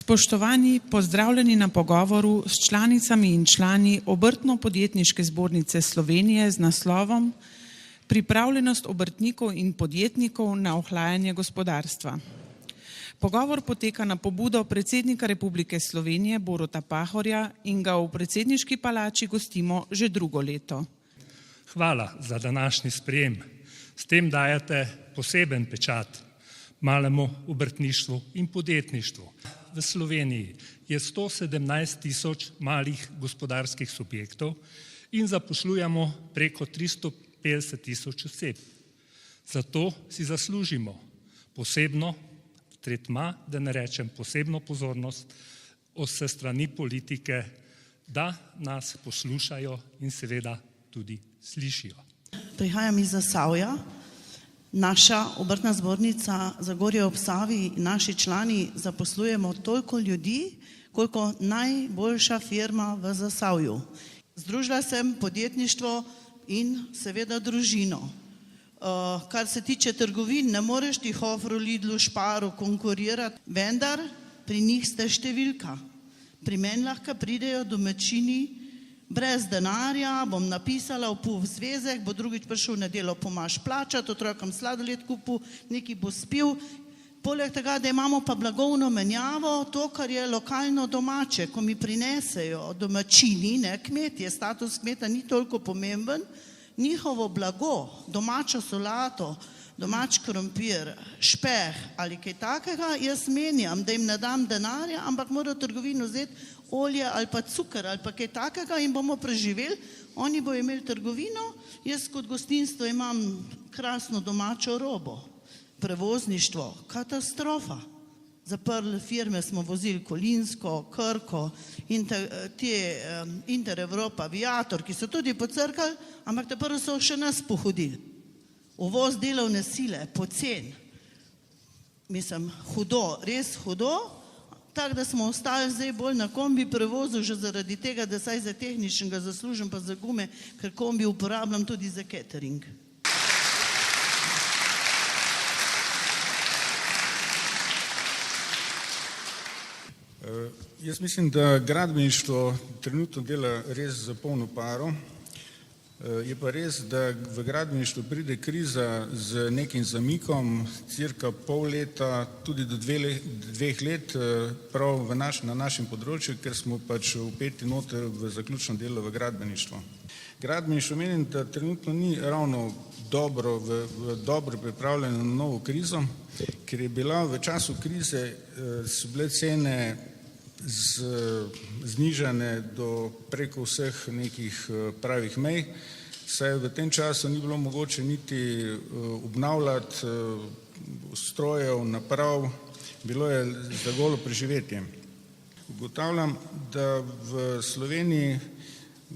Spoštovani, pozdravljeni na pogovoru s članicami in člani Obrtno-podjetniške zbornice Slovenije z naslovom Pripravljenost obrtnikov in podjetnikov na ohlajanje gospodarstva. Pogovor poteka na pobudo predsednika Republike Slovenije Boruta Pahorja in ga v predsedniški palači gostimo že drugo leto. Hvala za današnji sprejem. S tem dajete poseben pečat malemu obrtništvu in podjetništvu. V Sloveniji je 117 tisoč malih gospodarskih subjektov in zaposlujemo preko 350 tisoč oseb. Zato si zaslužimo posebno tretma, da ne rečem posebno pozornost vse strani politike, da nas poslušajo in seveda tudi slišijo. Prihajam iz Zasavja. Naša obrtna zbornica Zagorje ob Savi, naši člani zaposlujemo toliko ljudi, koliko najboljša firma v Zasavju. Združila sem podjetništvo in seveda družino. Kar se tiče trgovin, ne moreš ti Hofru, Lidlu, Šparu konkurirati, vendar pri njih ste številka. Pri meni lahko pridejo domačini brez denarja, bom napisala v PUF zvezek, bo drugič prišel v nedeljo pomaž plačati, otrokom sladoled kupil, neki bo spil. Poleg tega, da imamo pa blagovno menjavo, to, kar je lokalno domače, ko mi prinesejo domačini, ne kmetje, status kmeta ni toliko pomemben, njihovo blago, domačo solato, domač krompir, špeh ali kaj takega, jaz menjam, da jim ne dam denarja, ampak morajo v trgovino vzeti olje ali pa cukor ali pa kaj takega in bomo preživeli. Oni bojo imeli trgovino, jaz kot gostinstvo imam krasno domačo robo. Prevozništvo, katastrofa. Zaprli firme smo vozili Kolinsko, Krko, Inter Evropa, Aviator, ki so tudi pocrkali, ampak te prvo so še nas pohodili. Uvoz delovne sile, pocen. Mislim, hudo, res hudo. Tako da smo ostali zdaj bolj na kombi prevozu, že zaradi tega, da saj za tehničnega zaslužim pa za gume, ker kombi uporabljam tudi za catering. Jaz mislim, da gradbeništvo trenutno dela res za polno paro. Je pa res, da v gradbeništvu pride kriza z nekim zamikom, cirka pol leta, tudi do 2 let, prav na našem področju, ker smo pač vpeti noter v zaključno delo v gradbeništvo. Gradbeništvo menim, da trenutno ni ravno dobro pripravljeno na novo krizo, ker je bila v času krize, so bile cene znižane do preko vseh nekih pravih mej, saj v tem času ni bilo mogoče niti obnavljati strojev, naprav, bilo je za golo preživetje. Ugotavljam, da v Sloveniji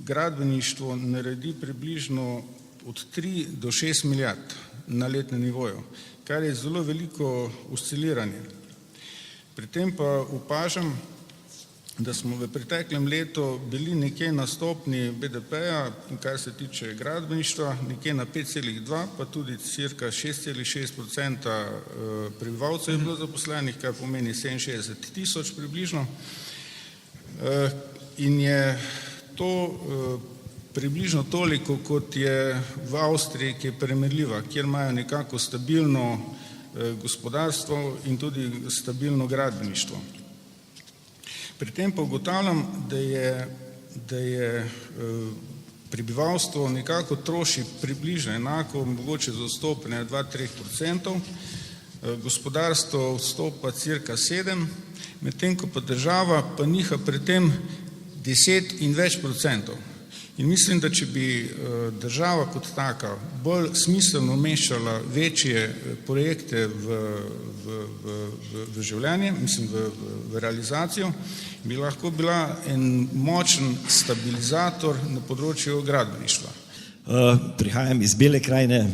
gradbeništvo naredi približno od 3 do 6 milijard na letnem nivoju, kar je zelo veliko osciliranje. Pri tem pa opažam, da smo v preteklem letu bili nekje na stopni BDP-ja, kar se tiče gradbeništva, nekje na 5,2, pa tudi cirka 6,6% prebivalcev je bilo zaposlenih, kar pomeni 67 tisoč približno. In je to približno toliko, kot je v Avstriji, ki je primerljiva, kjer imajo nekako stabilno gospodarstvo in tudi stabilno gradbeništvo. Pri tem pa ugotavljam, da je prebivalstvo nekako troši približno enako, mogoče za odstopanje 2-3%, gospodarstvo odstopa cirka 7%, medtem ko pa država pa niha pri tem 10 in več procentov. In mislim, da če bi država kot taka bolj smiselno umeščala večje projekte v življenje, mislim v realizacijo, bi lahko bila en močen stabilizator na področju gradbeništva. Prihajam iz Bele krajine,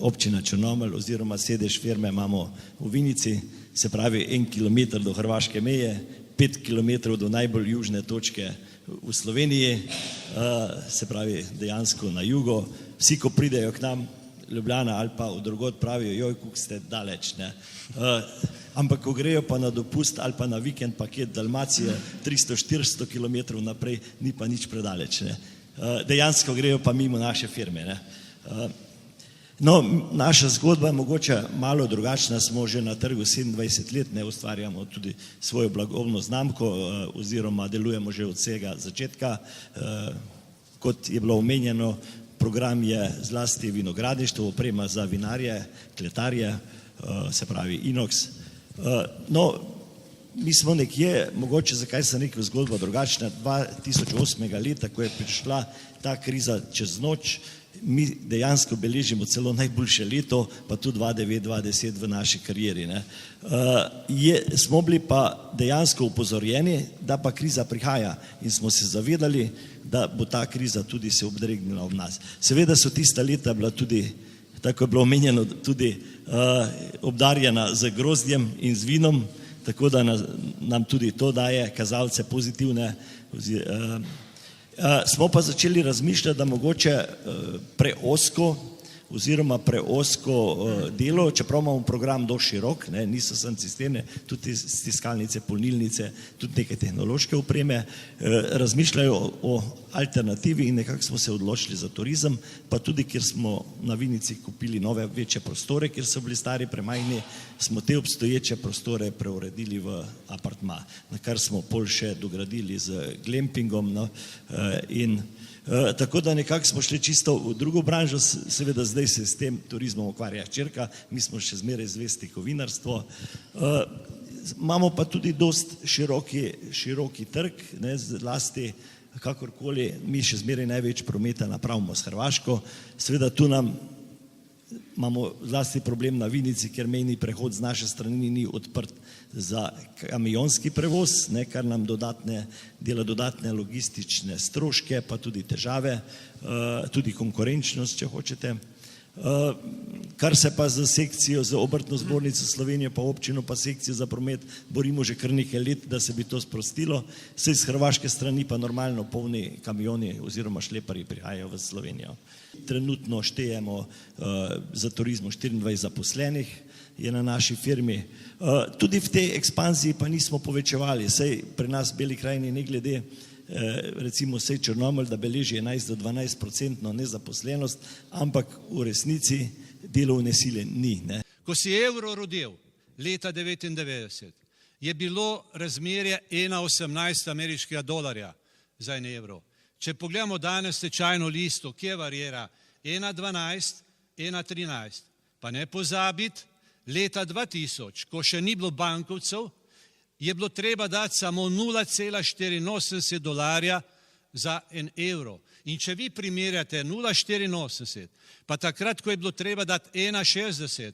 občina Črnomelj oziroma sedež firme imamo v Vinici, se pravi 1 kilometer do hrvaške meje, 5 kilometrov do najbolj južne točke v Sloveniji, se pravi dejansko na jugo. Vsi, ko pridejo k nam, Ljubljana ali pa v drugod, pravijo, joj, kako ste daleč. ampak ko grejo pa na dopust ali pa na vikend paket Dalmacije 300-400 km naprej, ni pa nič predaleč. Ne. Dejansko grejo pa mimo naše firme. Ne. No, naša zgodba je mogoče malo drugačna, smo že na trgu 27 let, ne, ustvarjamo tudi svojo blagovno znamko oziroma delujemo že od vsega začetka. Kot je bilo omenjeno, program je zlasti vinogradništvo, oprema za vinarje, kletarje, se pravi inox. No, mi smo nekje, mogoče zakaj sem rekel zgodba drugačna, 2008. leta, ko je prišla ta kriza čez noč, mi dejansko beležimo celo najboljše leto, pa tudi 2009-2010 v naši karieri. Ne. Smo bili pa dejansko upozorjeni, da pa kriza prihaja in smo se zavedali, da bo ta kriza tudi se obdregnila ob nas. Seveda so tista leta bila tudi, tako je bilo omenjeno, tudi obdarjena z grozdjem in z vinom, tako da nam tudi to daje kazalce pozitivne. Smo pa začeli razmišljati, da mogoče preozko delo, čeprav imamo program dosti širok, ne, niso samo cisterne, tudi stiskalnice, polnilnice, tudi neke tehnološke opreme, razmišljajo o alternativi in nekako smo se odločili za turizem, pa tudi, ker smo na Vinici kupili nove večje prostore, kjer so bili stari premajhni, smo te obstoječe prostore preuredili v apartma, na kar smo pol še dogradili z glampingom, no, in tako da nekako smo šli čisto v drugo branžo, seveda zdaj se s tem turizmom ukvarja hčerka, mi smo še zmeraj zvesti kovinarstvo. Imamo pa tudi dost široki trg, ne, zlasti kakorkoli, mi še zmeraj največ prometa napravimo s Hrvaško, seveda tu imamo zlasti problem na Vinici, ker mejni prehod z naše strani ni odprt za kamionski prevoz, ne, kar nam dela dodatne logistične stroške, pa tudi težave, tudi konkurenčnost, če hočete. Kar se pa za sekcijo, za obrtno zbornico Slovenije, pa občino, pa sekcijo za promet borimo že kar nekaj let, da se bi to sprostilo, saj z hrvaške strani pa normalno polni kamioni oziroma šleparji prihajajo v Slovenijo. Trenutno štejemo za turizmu 24 zaposlenih je na naši firmi. Tudi v tej ekspanziji pa nismo povečevali, saj pri nas v Beli krajini ne glede, recimo sej Črnomelj, da beleži 11-12% nezaposlenost, ampak v resnici delovne sile ni. Ne. Ko si evro rodil leta 1999, je bilo razmerje 1,18 ameriškega dolarja za 1 evro. Če pogledamo danes tečajno listo, kje varira 1,12, 1,13, pa ne pozabiti, leta 2000, ko še ni bilo bankovcev, je bilo treba dati samo 0,84 dolarja za 1 evro. In če vi primerjate 0,84, pa takrat, ko je bilo treba dati 1,60,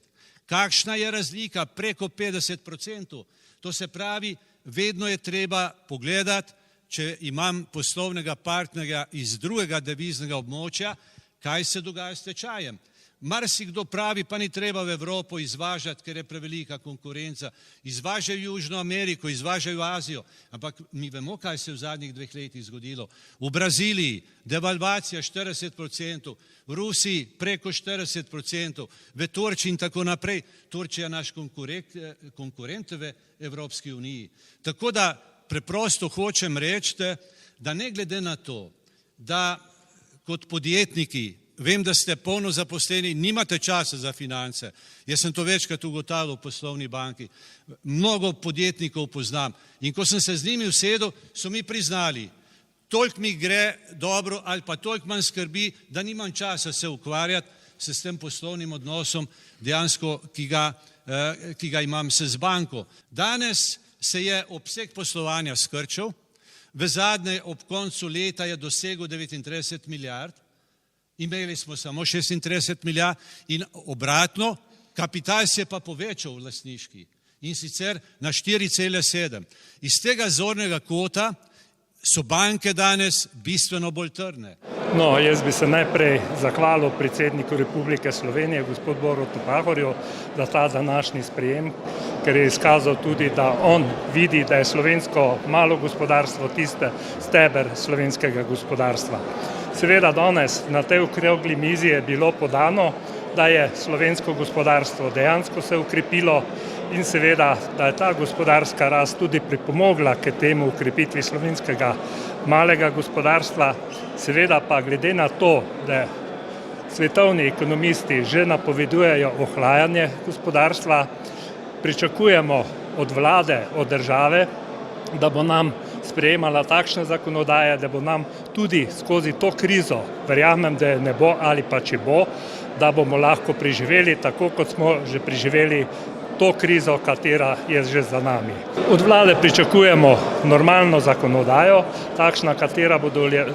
kakšna je razlika preko 50%? To se pravi, vedno je treba pogledati, če imam poslovnega partnerja iz drugega deviznega območja, kaj se dogaja s tečajem. Marsikdo pravi, pa ni treba v Evropo izvažati, ker je prevelika konkurenca. Izvažajo Južno Ameriko, izvažajo Azijo, ampak mi vemo, kaj se je v zadnjih 2 letih zgodilo. V Braziliji devalvacija 40%, v Rusiji preko 40%, v Turčiji in tako naprej. Turčija je naš konkurent v Evropski uniji. Tako da preprosto hočem reči, da ne glede na to, da kot podjetniki, vem, da ste polno zaposleni, nimate časa za finance. Jaz sem to večkrat ugotavljal v poslovni banki. Mnogo podjetnikov poznam. In ko sem se z njimi usedel, so mi priznali, toliko mi gre dobro ali pa toliko manj skrbi, da nimam časa se ukvarjati s tem poslovnim odnosom, dejansko, ki ga imam se z banko. Danes se je obseg poslovanja skrčil, v zadnje ob koncu leta je dosegel 39 milijard, imeli smo samo 36 milijard in obratno, kapital se je pa povečal v lastniški in sicer na 4,7. Iz tega zornega kota so banke danes bistveno bolj trdne. No, jaz bi se najprej zahvalil predsedniku Republike Slovenije, gospod Borutu Pahorju, za ta današnji sprejem, ker je izkazal tudi, da on vidi, da je slovensko malo gospodarstvo tiste steber slovenskega gospodarstva. Seveda danes na tej okrogli mizi je bilo podano, da je slovensko gospodarstvo dejansko se ukrepilo, in seveda, da je ta gospodarska rast tudi pripomogla k temu ukrepitvi slovenskega malega gospodarstva, seveda pa glede na to, da svetovni ekonomisti že napovedujejo ohlajanje gospodarstva, pričakujemo od vlade, od države, da bo nam sprejemala takšne zakonodaje, da bo nam tudi skozi to krizo, verjamem, da je ne bo ali pa če bo, da bomo lahko preživeli tako, kot smo že preživeli to krizo, katera je že za nami. Od vlade pričakujemo normalno zakonodajo, takšna, katera bo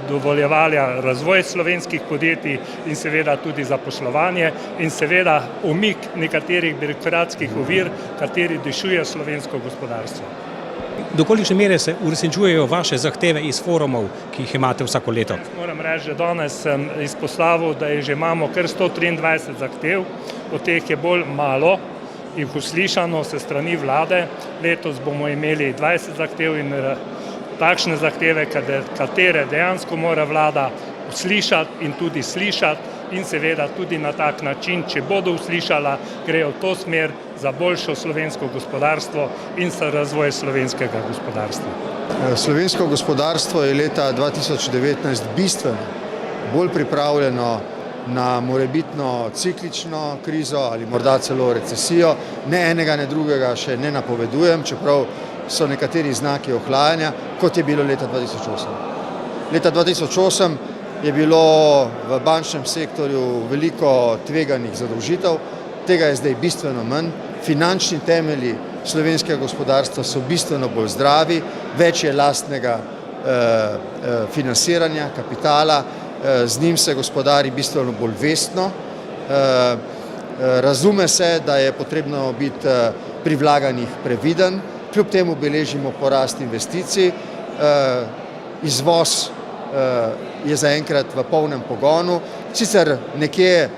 dovoljevala razvoj slovenskih podjetij in seveda tudi zaposlovanje in seveda umik nekaterih birokratskih ovir, kateri dušuje slovensko gospodarstvo. Do kolikšne mere se uresničujejo vaše zahteve iz forumov, ki jih imate vsako leto? Moram reči, da danes sem izpostavil, da že imamo kar 123 zahtev, od teh je bolj malo jih uslišano se strani vlade. Letos bomo imeli 20 zahtev in takšne zahteve, katere dejansko mora vlada uslišati in tudi slišati in seveda tudi na tak način, če bodo uslišala, grejo v to smer za boljšo slovensko gospodarstvo in za razvoj slovenskega gospodarstva. Slovensko gospodarstvo je leta 2019 bistveno bolj pripravljeno na morebitno ciklično krizo ali morda celo recesijo. Ne enega, ne drugega še ne napovedujem, čeprav so nekateri znaki ohlajanja, kot je bilo leta 2008. Leta 2008 je bilo v bančnem sektorju veliko tveganih zadolžitev, tega je zdaj bistveno manj. Finančni temelji slovenskega gospodarstva so bistveno bolj zdravi, več je lastnega financiranja, kapitala, z njim se gospodari bistveno bolj vestno. Razume se, da je potrebno biti pri vlaganjih previden, kljub temu beležimo porast investicij, izvoz je zaenkrat v polnem pogonu, sicer nekje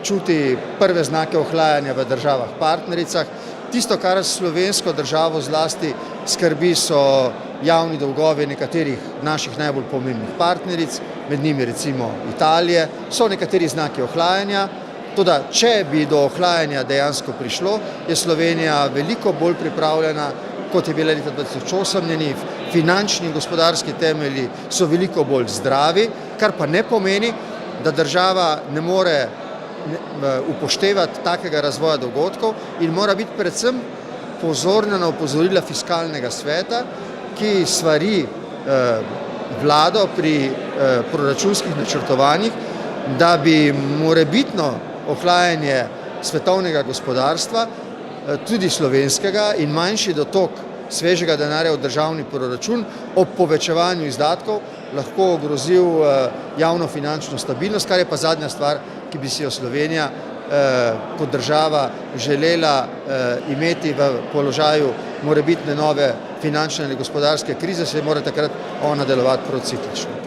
čuti prve znake ohlajanja v državah partnericah. Tisto, kar slovensko državo zlasti skrbi, so javni dolgovi nekaterih naših najbolj pomembnih partneric, med njimi recimo Italije. So nekateri znaki ohlajanja, toda če bi do ohlajanja dejansko prišlo, je Slovenija veliko bolj pripravljena, kot je bila leta 2008, njeni finančni in gospodarski temelji so veliko bolj zdravi, kar pa ne pomeni, da država ne more upoštevati takega razvoja dogodkov in mora biti predvsem pozorna na opozorila fiskalnega sveta, ki svari vlado pri proračunskih načrtovanjih, da bi morebitno ohlajanje svetovnega gospodarstva, tudi slovenskega, in manjši dotok svežega denarja v državni proračun ob povečevanju izdatkov lahko ogrozil javnofinančno stabilnost, kar je pa zadnja stvar, ki bi si jo Slovenija kot država želela imeti v položaju morebitne nove finančne ali gospodarske krize, se mora takrat ona delovati prociklično.